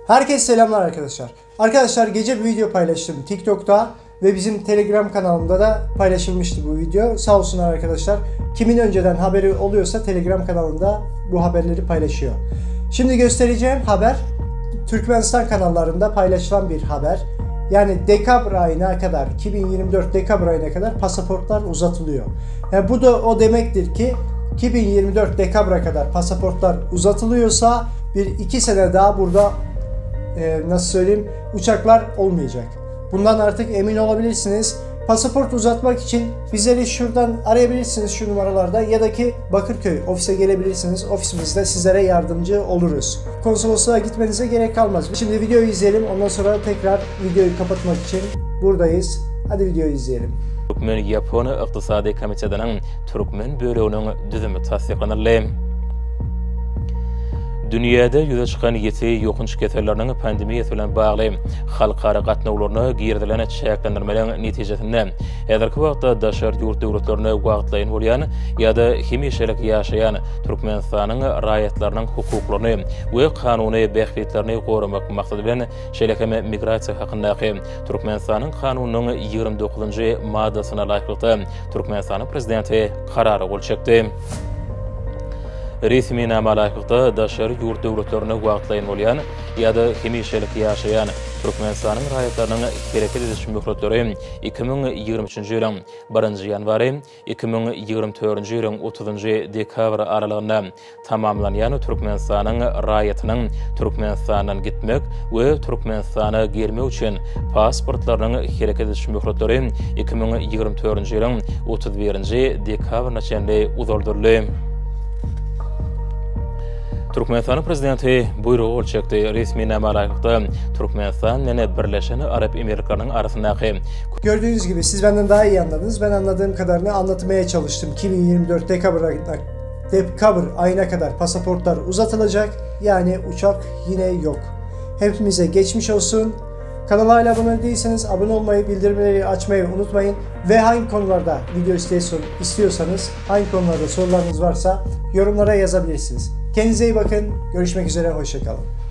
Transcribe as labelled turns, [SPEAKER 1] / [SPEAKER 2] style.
[SPEAKER 1] Herkese selamlar arkadaşlar. Arkadaşlar gece bir video paylaştım TikTok'ta ve bizim Telegram kanalımda da paylaşılmıştı bu video. Sağ olsunlar arkadaşlar. Kimin önceden haberi oluyorsa Telegram kanalında bu haberleri paylaşıyor. Şimdi göstereceğim haber Türkmenistan kanallarında paylaşılan bir haber. Yani dekabr ayına kadar, 2024 dekabr ayına kadar pasaportlar uzatılıyor. Yani bu da o demektir ki 2024 dekabra kadar pasaportlar uzatılıyorsa bir 2 sene daha burada nasıl söyleyeyim, uçaklar olmayacak. Bundan artık emin olabilirsiniz. Pasaport uzatmak için bizleri şuradan arayabilirsiniz, şu numaralarda, ya da ki Bakırköy ofise gelebilirsiniz. Ofisimizde sizlere yardımcı oluruz. Konsolosluğa gitmenize gerek kalmaz. Şimdi videoyu izleyelim. Ondan sonra tekrar videoyu kapatmak için buradayız. Hadi videoyu izleyelim.
[SPEAKER 2] Türkmen Yaponiya Iqtisadi Komitetining Türkmen bölüğünün düzümü tasdiqlanırlı. Dünyada yüze çıkan yeti yokunç keserlerinin pandemiyası bilen bağlı halkara gatnawlaryny girdilen çeklendirmelerin netijesinde häzirki wagtda daşar ýurt döwletlerine wagtlaýyn bolýan ýa-da hemişelik ýaşaýan Türkmenistanyň raýatlarynyň hukuklaryny we kanuny behbetlerini goramak maksady bilen şeýlekeme migrasiýa hakyndaky Türkmenistanyň kanunynyň 29-njy maddasyna laýykly Türkmenistanyň prezidenti karary gol çekdi. Resmi namalaşykda daşary ýurt döwletlerine wagtlaýyn bolýan ýa-da hemişelik ýaşaýan Türkmenistanyň raýatlarynyň hereket ediş möhletleri 2023-nji ýylyň 1-nji ýanwary 2024-nji ýylyň 30-njy dekabr aralygynda tamamlanýan Türkmenistanyň raýatynyň Türkmenistandan gitmek we Türkmenistana gelmek üçin pasportlarynyň hereket ediş möhletleri 2024-nji ýylyň 31-nji dekabryna çenli uzaldyrly. Türkmenistan prezidenti buyruğu gol çekdi. Resmi namalaşykda Türkmenistan mene Birleşen Arap Emirliklerining arasyndaky.
[SPEAKER 1] Gördüğünüz gibi siz benden daha iyi anladınız. Ben anladığım kadarını anlatmaya çalıştım. 2024 dekabr ayına kadar pasaportlar uzatılacak. Yani uçak yine yok. Hepimize geçmiş olsun. Kanala hala abone değilseniz abone olmayı, bildirimleri açmayı unutmayın. Ve hangi konularda video istiyorsanız, hangi konularda sorularınız varsa yorumlara yazabilirsiniz. Kendinize iyi bakın. Görüşmek üzere. Hoşça kalın.